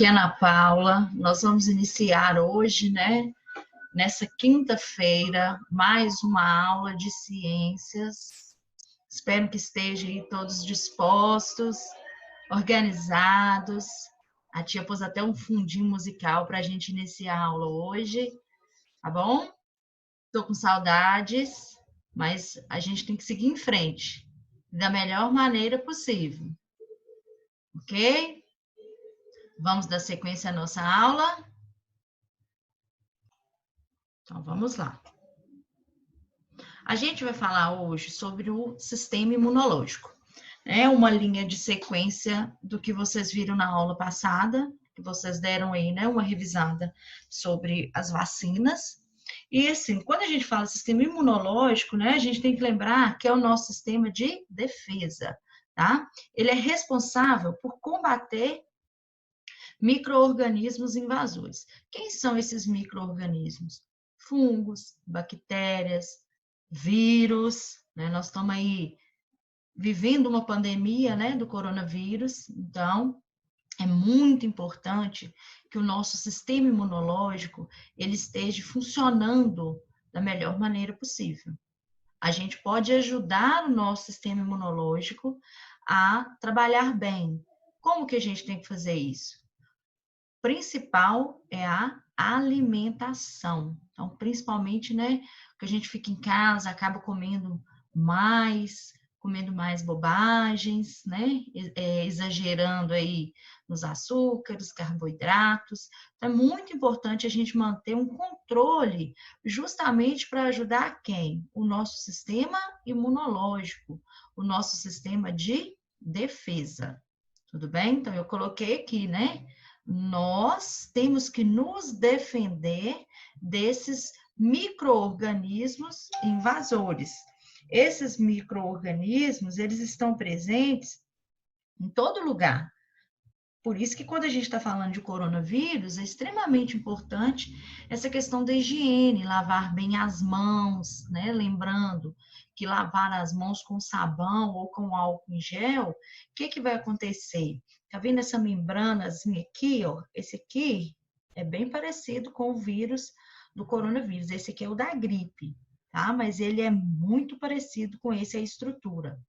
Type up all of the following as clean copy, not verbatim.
aqui é Ana Paula. Nós vamos iniciar hoje, né, nessa quinta-feira, mais uma aula de ciências. Espero que estejam aí todos dispostos, organizados. A tia pôs até um fundinho musical para a gente iniciar a aula hoje, tá bom? Estou com saudades, mas a gente tem que seguir em frente, da melhor maneira possível, ok? Vamos dar sequência à nossa aula? Então, vamos lá. A gente vai falar hoje sobre o sistema imunológico. É uma linha de sequência do que vocês viram na aula passada, que vocês deram aí, né, uma revisada sobre as vacinas. E assim, quando a gente fala sistema imunológico, né, a gente tem que lembrar que é o nosso sistema de defesa, tá? Ele é responsável por combater micro-organismos invasores. Quem são esses micro-organismos? Fungos, bactérias, vírus, né? Nós estamos aí vivendo uma pandemia, né, do coronavírus, então é muito importante que o nosso sistema imunológico ele esteja funcionando da melhor maneira possível. A gente pode ajudar o nosso sistema imunológico a trabalhar bem. Como que a gente tem que fazer isso? O principal é a alimentação. Então, principalmente, né, que a gente fica em casa, acaba comendo mais bobagens, né, exagerando aí nos açúcares, carboidratos. Então, é muito importante a gente manter um controle, justamente para ajudar quem? O nosso sistema imunológico, o nosso sistema de defesa. Tudo bem? Então, eu coloquei aqui, né? Nós temos que nos defender desses micro-organismos invasores. Esses micro-organismos, eles estão presentes em todo lugar. Por isso que quando a gente está falando de coronavírus, é extremamente importante essa questão da higiene, lavar bem as mãos, né? Lembrando que lavar as mãos com sabão ou com álcool em gel, o que vai acontecer? Tá vendo essa membranazinha aqui, ó? Esse aqui é bem parecido com o vírus do coronavírus. Esse aqui é o da gripe, tá? Mas ele é muito parecido com esse, a estrutura.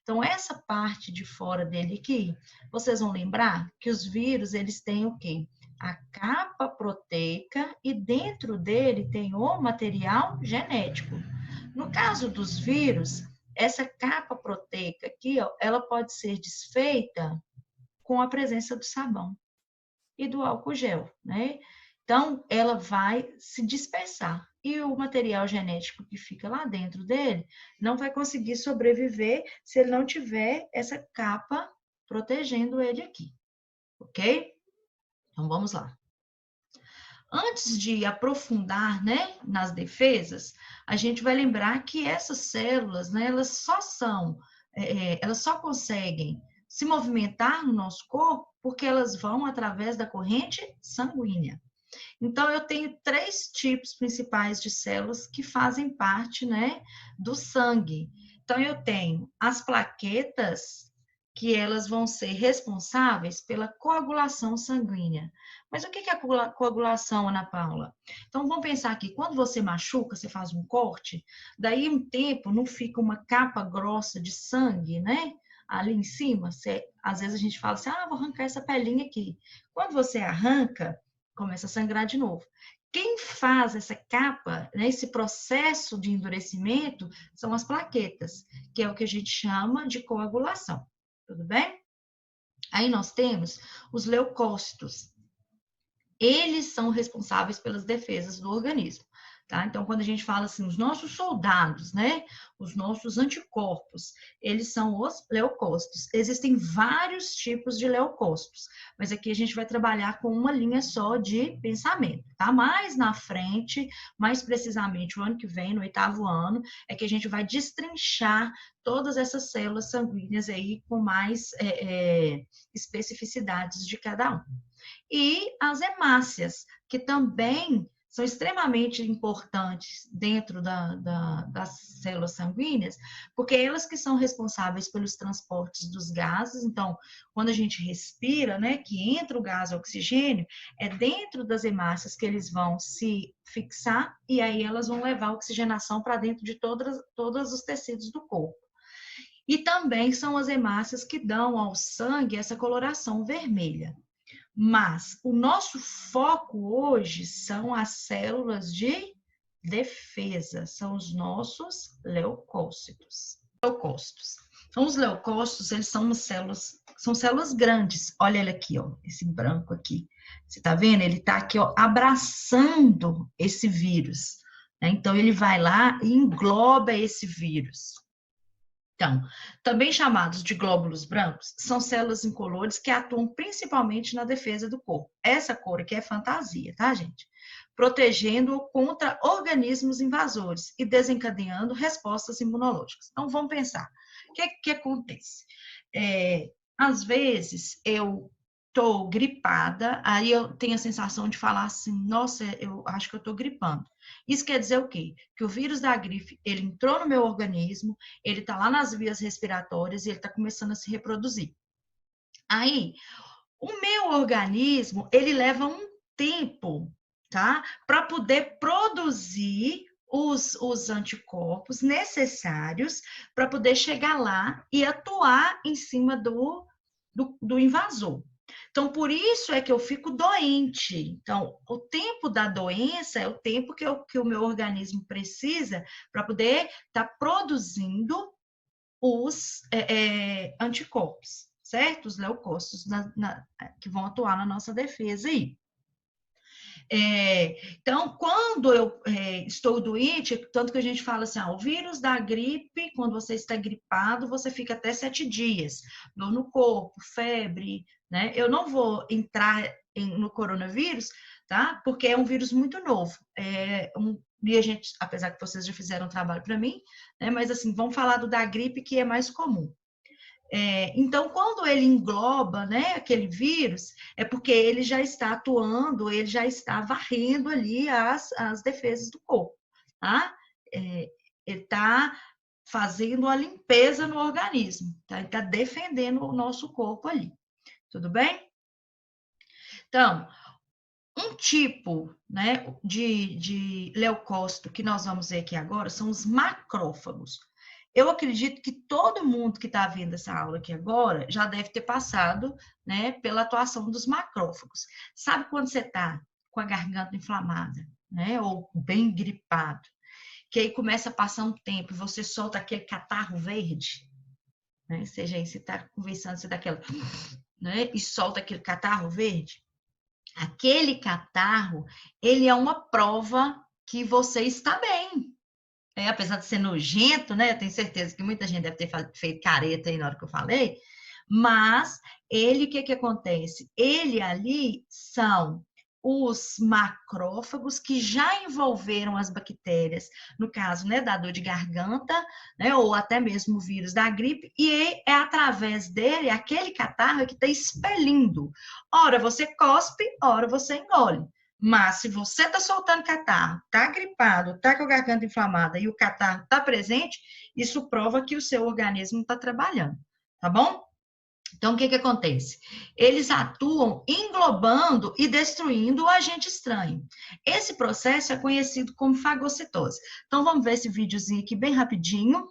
Então, essa parte de fora dele aqui, vocês vão lembrar que os vírus, eles têm o quê? A capa proteica e dentro dele tem o material genético. No caso dos vírus, essa capa proteica aqui, ó, ela pode ser desfeita com a presença do sabão e do álcool gel, né? Então, ela vai se dispersar. E o material genético que fica lá dentro dele não vai conseguir sobreviver se ele não tiver essa capa protegendo ele aqui, ok? Então, vamos lá. Antes de aprofundar, né, nas defesas, a gente vai lembrar que essas células, né, elas só conseguem se movimentar no nosso corpo porque elas vão através da corrente sanguínea. Então, eu tenho 3 tipos principais de células que fazem parte, né, do sangue. Então, eu tenho as plaquetas, que elas vão ser responsáveis pela coagulação sanguínea. Mas o que é a coagulação, Ana Paula? Então, vamos pensar aqui, quando você machuca, você faz um corte, daí um tempo não fica uma capa grossa de sangue, né? Ali em cima, às vezes a gente fala assim, vou arrancar essa pelinha aqui. Quando você arranca, começa a sangrar de novo. Quem faz essa capa, né, esse processo de endurecimento, são as plaquetas, que é o que a gente chama de coagulação. Tudo bem? Aí nós temos os leucócitos. Eles são responsáveis pelas defesas do organismo. Tá? Então, quando a gente fala assim, os nossos soldados, né? Os nossos anticorpos, eles são os leucócitos. Existem vários tipos de leucócitos, mas aqui a gente vai trabalhar com uma linha só de pensamento, tá? Mais na frente, mais precisamente o ano que vem, no 8º ano, é que a gente vai destrinchar todas essas células sanguíneas aí com mais especificidades de cada um. E as hemácias, que também são extremamente importantes dentro das células sanguíneas, porque elas que são responsáveis pelos transportes dos gases. Então, quando a gente respira, né, que entra o gás o oxigênio, é dentro das hemácias que eles vão se fixar e aí elas vão levar a oxigenação para dentro de todos os tecidos do corpo. E também são as hemácias que dão ao sangue essa coloração vermelha. Mas o nosso foco hoje são as células de defesa, são os nossos leucócitos. Então, os leucócitos, eles são células grandes. Olha ele aqui, ó, esse branco aqui. Você tá vendo? Ele tá aqui, ó, abraçando esse vírus, né? Então, ele vai lá e engloba esse vírus. Então, também chamados de glóbulos brancos, são células incolores que atuam principalmente na defesa do corpo. Essa cor aqui é fantasia, tá, gente? Protegendo-o contra organismos invasores e desencadeando respostas imunológicas. Então, vamos pensar. O que acontece? Às vezes, eu estou gripada, aí eu tenho a sensação de falar assim, nossa, eu acho que eu estou gripando. Isso quer dizer o quê? Que o vírus da gripe, ele entrou no meu organismo, ele está lá nas vias respiratórias e ele está começando a se reproduzir. Aí, o meu organismo, ele leva um tempo, tá? Para poder produzir os anticorpos necessários para poder chegar lá e atuar em cima do invasor. Então, por isso é que eu fico doente. Então, o tempo da doença é o tempo que o meu organismo precisa para poder estar produzindo os anticorpos, certo? Os leucócitos que vão atuar na nossa defesa aí. Então, quando eu estou doente, tanto que a gente fala assim, o vírus da gripe, quando você está gripado, você fica até 7 dias, dor no corpo, febre, né? Eu não vou entrar no coronavírus, tá? Porque é um vírus muito novo. E a gente, apesar que vocês já fizeram um trabalho para mim, né? Mas assim, vamos falar do da gripe, que é mais comum. Então, quando ele engloba, né, aquele vírus, é porque ele já está atuando, ele já está varrendo ali as defesas do corpo, tá? Ele está fazendo a limpeza no organismo, tá? Ele está defendendo o nosso corpo ali, tudo bem? Então, um tipo, né, de leucócito que nós vamos ver aqui agora são os macrófagos. Eu acredito que todo mundo que está vendo essa aula aqui agora já deve ter passado, né, pela atuação dos macrófagos. Sabe quando você está com a garganta inflamada, né, ou bem gripado, que aí começa a passar um tempo e você solta aquele catarro verde, né, seja aí você está conversando, você dá aquela, né, e solta aquele catarro verde? Aquele catarro, ele é uma prova que você está bem. Apesar de ser nojento, né? Eu tenho certeza que muita gente deve ter feito careta aí na hora que eu falei, mas ele, o que acontece? Ele ali são os macrófagos que já envolveram as bactérias, no caso, né, da dor de garganta, né, ou até mesmo o vírus da gripe, e é através dele, aquele catarro que está expelindo. Ora você cospe, ora você engole. Mas se você está soltando catarro, está gripado, está com a garganta inflamada e o catarro está presente, isso prova que o seu organismo está trabalhando, tá bom? Então, o que acontece? Eles atuam englobando e destruindo o agente estranho. Esse processo é conhecido como fagocitose. Então, vamos ver esse videozinho aqui bem rapidinho,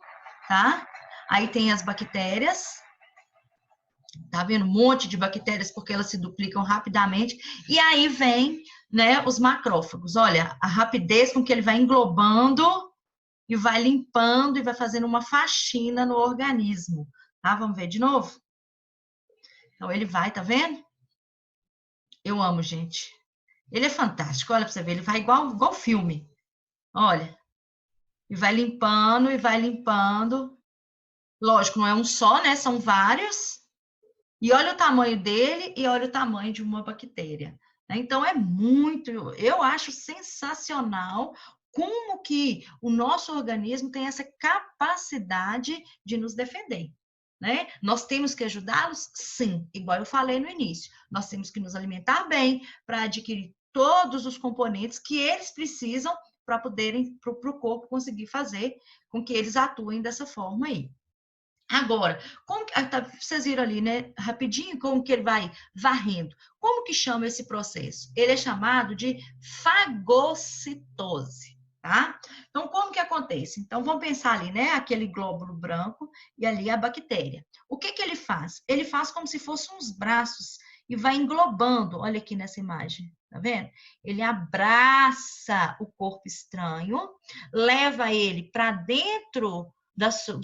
tá? Aí tem as bactérias. Tá vendo? Um monte de bactérias, porque elas se duplicam rapidamente. E aí vem, né, os macrófagos. Olha, a rapidez com que ele vai englobando e vai limpando e vai fazendo uma faxina no organismo. Tá? Vamos ver de novo? Então, ele vai, tá vendo? Eu amo, gente. Ele é fantástico, olha pra você ver. Ele vai igual filme. Olha. E vai limpando, e vai limpando. Lógico, não é um só, né? São vários. E olha o tamanho dele e olha o tamanho de uma bactéria. Então, é muito... Eu acho sensacional como que o nosso organismo tem essa capacidade de nos defender. Né? Nós temos que ajudá-los? Sim, igual eu falei no início. Nós temos que nos alimentar bem para adquirir todos os componentes que eles precisam para o corpo conseguir fazer com que eles atuem dessa forma aí. Agora, como que, vocês viram ali, né, rapidinho, como que ele vai varrendo. Como que chama esse processo? Ele é chamado de fagocitose, tá? Então, como que acontece? Então, vamos pensar ali, né, aquele glóbulo branco e ali a bactéria. O que que ele faz? Ele faz como se fossem uns braços e vai englobando, olha aqui nessa imagem, tá vendo? Ele abraça o corpo estranho, leva ele para dentro da sua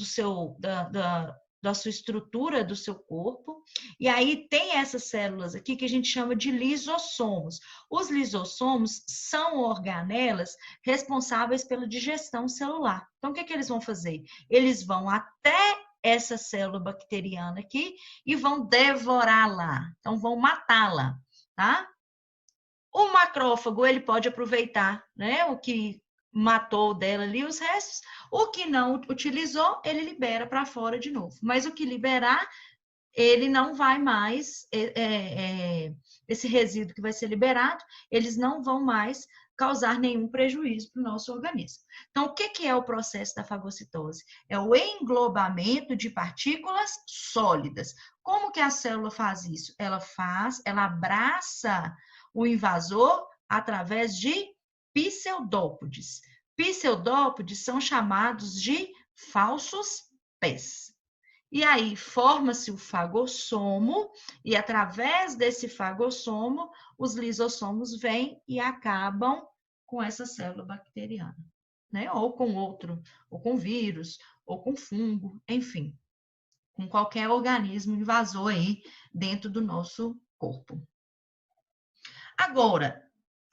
estrutura do seu corpo, e aí tem essas células aqui que a gente chama de lisossomos. Os lisossomos são organelas responsáveis pela digestão celular. Então, o que que eles vão fazer? Eles vão até essa célula bacteriana aqui e vão devorá-la, então vão matá-la, tá? O macrófago, ele pode aproveitar, né, o que matou dela ali os restos, o que não utilizou, ele libera para fora de novo. Mas o que liberar, ele não vai mais, esse resíduo que vai ser liberado, eles não vão mais causar nenhum prejuízo para o nosso organismo. Então, o que é o processo da fagocitose? É o englobamento de partículas sólidas. Como que a célula faz isso? Ela abraça o invasor através de pseudópodes. Pseudópodes são chamados de falsos pés. E aí forma-se o fagossomo, e através desse fagossomo, os lisossomos vêm e acabam com essa célula bacteriana, né? Ou com outro, ou com vírus, ou com fungo, enfim, com qualquer organismo invasor aí dentro do nosso corpo. Agora,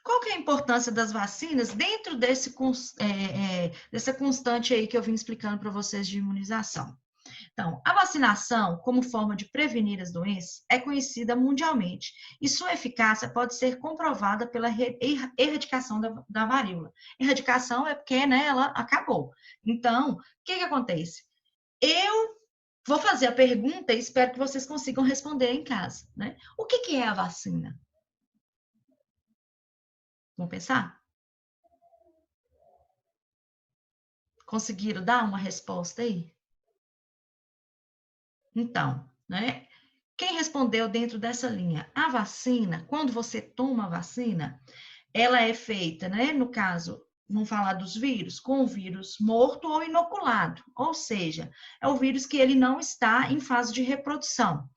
qual que é a importância das vacinas dentro dessa constante aí que eu vim explicando para vocês de imunização? Então, a vacinação, como forma de prevenir as doenças, é conhecida mundialmente e sua eficácia pode ser comprovada pela erradicação da varíola. Erradicação é porque, né, ela acabou. Então, o que acontece? Eu vou fazer a pergunta e espero que vocês consigam responder em casa, né? O que é a vacina? Vamos pensar? Conseguiram dar uma resposta aí? Então, né? Quem respondeu dentro dessa linha? A vacina, quando você toma a vacina, ela é feita, né? No caso, vamos falar dos vírus, com o vírus morto ou inoculado, ou seja, é o vírus que ele não está em fase de reprodução.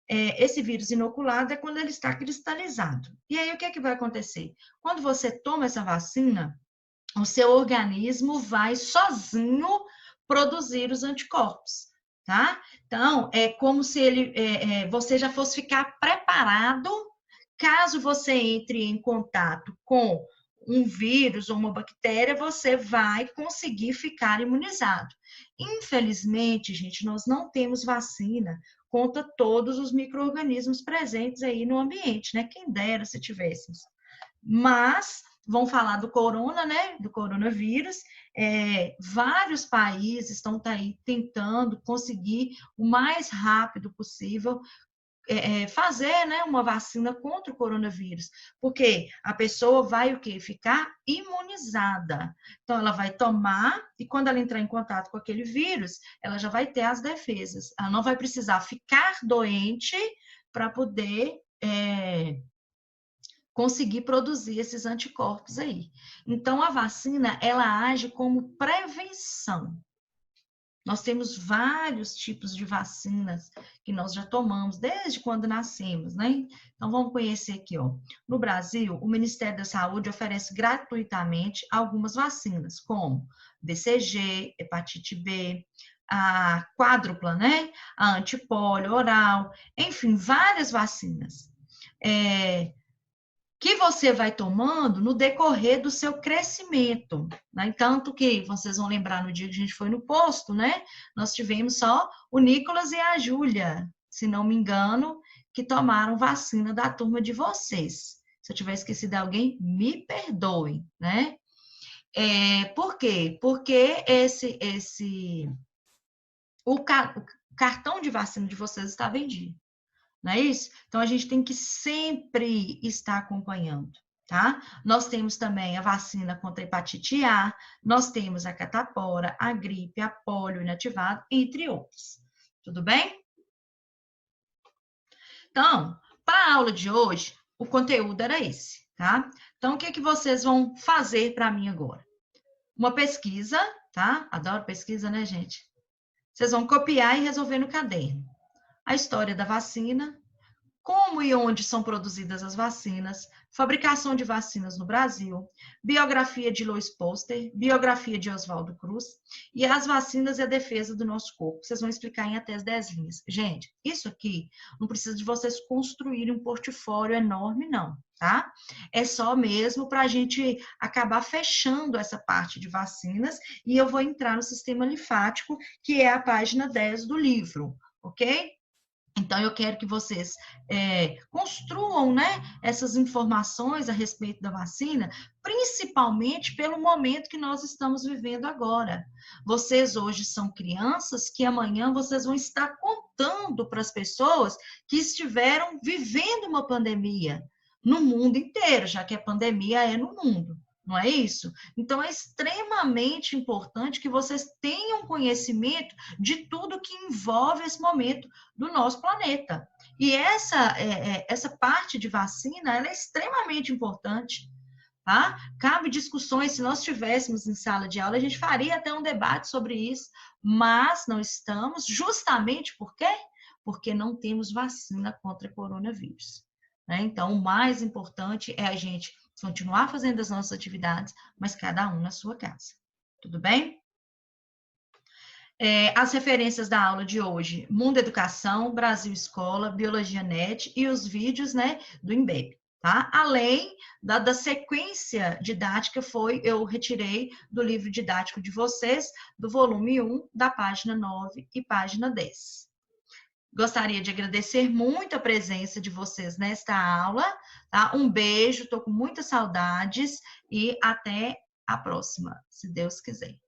Esse vírus inoculado é quando ele está cristalizado. E aí, o que é que vai acontecer? Quando você toma essa vacina, o seu organismo vai sozinho produzir os anticorpos, tá? Então, é como se você já fosse ficar preparado caso você entre em contato com um vírus ou uma bactéria, você vai conseguir ficar imunizado. Infelizmente, gente, nós não temos vacina contra todos os micro-organismos presentes aí no ambiente, né? Quem dera se tivéssemos. Mas vão falar do corona, né? Do coronavírus. Vários países estão aí tentando conseguir o mais rápido possível fazer, né, uma vacina contra o coronavírus, porque a pessoa vai o quê? Ficar imunizada. Então, ela vai tomar e quando ela entrar em contato com aquele vírus, ela já vai ter as defesas. Ela não vai precisar ficar doente para poder conseguir produzir esses anticorpos aí. Então, a vacina, ela age como prevenção. Nós temos vários tipos de vacinas que nós já tomamos desde quando nascemos, né? Então, vamos conhecer aqui, ó. No Brasil, o Ministério da Saúde oferece gratuitamente algumas vacinas, como BCG, hepatite B, a quádrupla, né? A antipólio oral, enfim, várias vacinas. Que você vai tomando no decorrer do seu crescimento, né? Tanto que vocês vão lembrar no dia que a gente foi no posto, né? Nós tivemos só o Nicolas e a Júlia, se não me engano, que tomaram vacina da turma de vocês. Se eu tiver esquecido alguém, me perdoem, né? Por quê? Porque o cartão de vacina de vocês está vendido. Não é isso? Então, a gente tem que sempre estar acompanhando, tá? Nós temos também a vacina contra a hepatite A, nós temos a catapora, a gripe, a polio inativado, entre outros. Tudo bem? Então, para a aula de hoje, o conteúdo era esse, tá? Então, o que vocês vão fazer para mim agora? Uma pesquisa, tá? Adoro pesquisa, né, gente? Vocês vão copiar e resolver no caderno. A história da vacina, como e onde são produzidas as vacinas, fabricação de vacinas no Brasil, biografia de Louis Pasteur, biografia de Oswaldo Cruz e as vacinas e a defesa do nosso corpo. Vocês vão explicar em até as 10 linhas. Gente, isso aqui não precisa de vocês construírem um portfólio enorme, não, tá? É só mesmo para a gente acabar fechando essa parte de vacinas e eu vou entrar no sistema linfático, que é a página 10 do livro, ok? Então, eu quero que vocês construam, né, essas informações a respeito da vacina, principalmente pelo momento que nós estamos vivendo agora. Vocês hoje são crianças que amanhã vocês vão estar contando para as pessoas que estiveram vivendo uma pandemia no mundo inteiro, já que a pandemia é no mundo. Não é isso? Então, é extremamente importante que vocês tenham conhecimento de tudo que envolve esse momento do nosso planeta. E essa parte de vacina, ela é extremamente importante, tá? Cabe discussões, se nós estivéssemos em sala de aula, a gente faria até um debate sobre isso, mas não estamos, justamente por quê? Porque não temos vacina contra coronavírus, né? Então, o mais importante é a gente continuar fazendo as nossas atividades, mas cada um na sua casa. Tudo bem? As referências da aula de hoje, Mundo Educação, Brasil Escola, Biologia Net e os vídeos, né, do Embeb, tá? Além da sequência didática, eu retirei do livro didático de vocês, do volume 1, da página 9 e página 10. Gostaria de agradecer muito a presença de vocês nesta aula, tá? Um beijo, estou com muitas saudades e até a próxima, se Deus quiser.